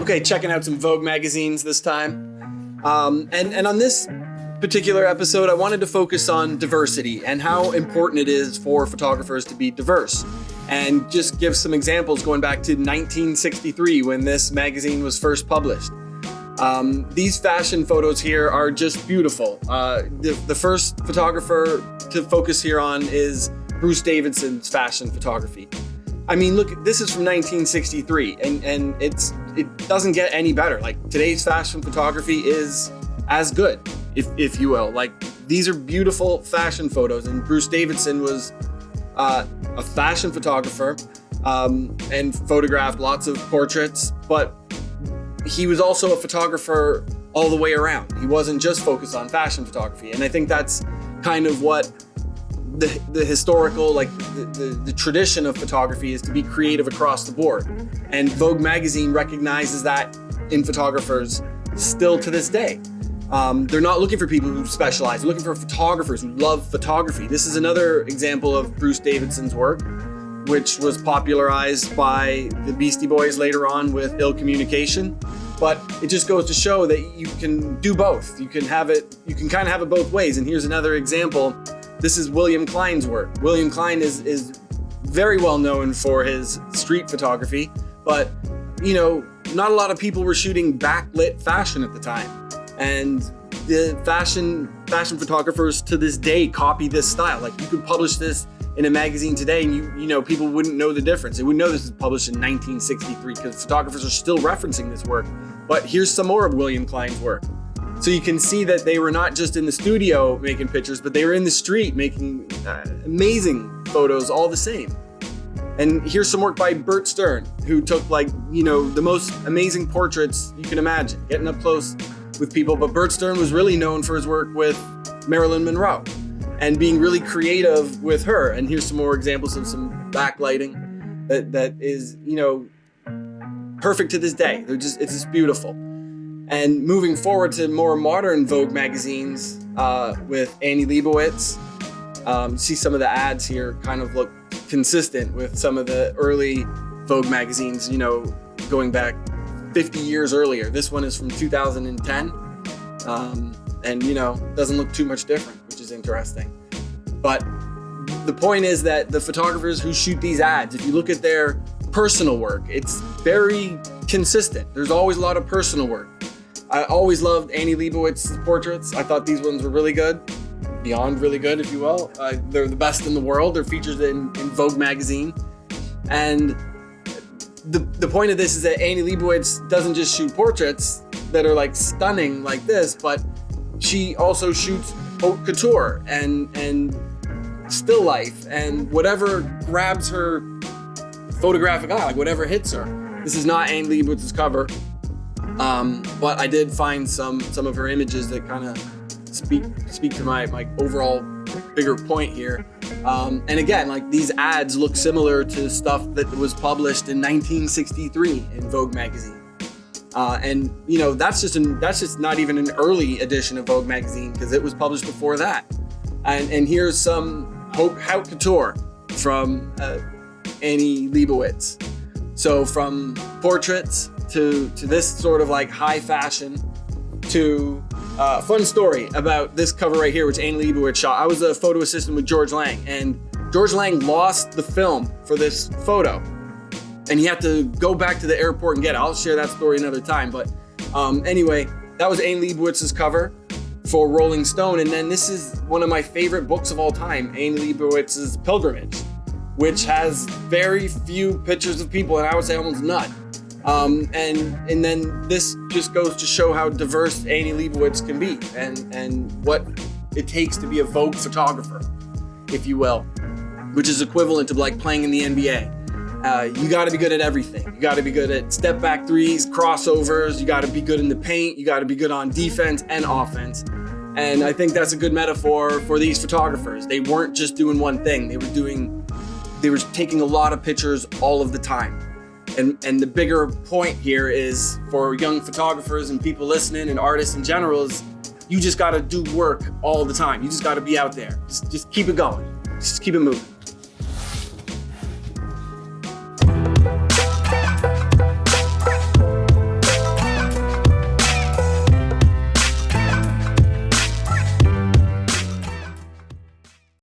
Okay, checking out some Vogue magazines this time. And on this particular episode, I wanted to focus on diversity and how important it is for photographers to be diverse. And just give some examples going back to 1963 when this magazine was first published. These fashion photos here are just beautiful. The first photographer to focus here on is Bruce Davidson's fashion photography. I mean, look, this is from 1963 and it doesn't get any better. Like, today's fashion photography is as good, if you will. Like, these are beautiful fashion photos, and Bruce Davidson was a fashion photographer and photographed lots of portraits, but he was also a photographer all the way around. He wasn't just focused on fashion photography. And I think that's kind of what the historical, like the tradition of photography is, to be creative across the board. And Vogue magazine recognizes that in photographers still to this day. They're not looking for people who specialize. They're looking for photographers who love photography. This is another example of Bruce Davidson's work, which was popularized by the Beastie Boys later on with Ill Communication. But it just goes to show that you can do both. You can kind of have it both ways. And here's another example. This is William Klein's work. William Klein is very well known for his street photography, but not a lot of people were shooting backlit fashion at the time. And the fashion photographers to this day copy this style. Like, you could publish this in a magazine today and you people wouldn't know the difference. They wouldn't know this was published in 1963 because photographers are still referencing this work. But here's some more of William Klein's work. So you can see that they were not just in the studio making pictures, but they were in the street making amazing photos all the same. And here's some work by Bert Stern, who took the most amazing portraits you can imagine, getting up close with people. But Bert Stern was really known for his work with Marilyn Monroe and being really creative with her. And here's some more examples of some backlighting that is, perfect to this day. It's just beautiful. And moving forward to more modern Vogue magazines with Annie Leibovitz, see some of the ads here kind of look consistent with some of the early Vogue magazines, going back 50 years earlier. This one is from 2010, and doesn't look too much different, which is interesting. But the point is that the photographers who shoot these ads, if you look at their personal work, it's very consistent. There's always a lot of personal work. I always loved Annie Leibovitz's portraits. I thought these ones were really good, beyond really good, if you will. They're the best in the world. They're featured in Vogue magazine. And the point of this is that Annie Leibovitz doesn't just shoot portraits that are like stunning like this, but she also shoots haute couture and still life and whatever grabs her photographic eye, like whatever hits her. This is not Annie Leibovitz's cover. But I did find some of her images that kind of speak to my overall bigger point here. And again, like, these ads look similar to stuff that was published in 1963 in Vogue magazine. And that's just not even an early edition of Vogue magazine, because it was published before that. And here's some haute couture from Annie Leibovitz. So from portraits to this sort of like high fashion to fun story about this cover right here, which Annie Leibovitz shot. I was a photo assistant with George Lang, and George Lang lost the film for this photo, and he had to go back to the airport and get it. I'll share that story another time. But anyway, that was Annie Leibovitz's cover for Rolling Stone. And then this is one of my favorite books of all time, Annie Leibovitz's Pilgrimage, which has very few pictures of people, and I would say almost none. And then this just goes to show how diverse Annie Leibovitz can be and what it takes to be a Vogue photographer, if you will, which is equivalent to like playing in the NBA. You got to be good at everything. You got to be good at step back threes, crossovers. You got to be good in the paint. You got to be good on defense and offense. And I think that's a good metaphor for these photographers. They weren't just doing one thing. They were taking a lot of pictures all of the time. And the bigger point here is for young photographers and people listening and artists in general is you just got to do work all the time. You just got to be out there. Just keep it going. Just keep it moving.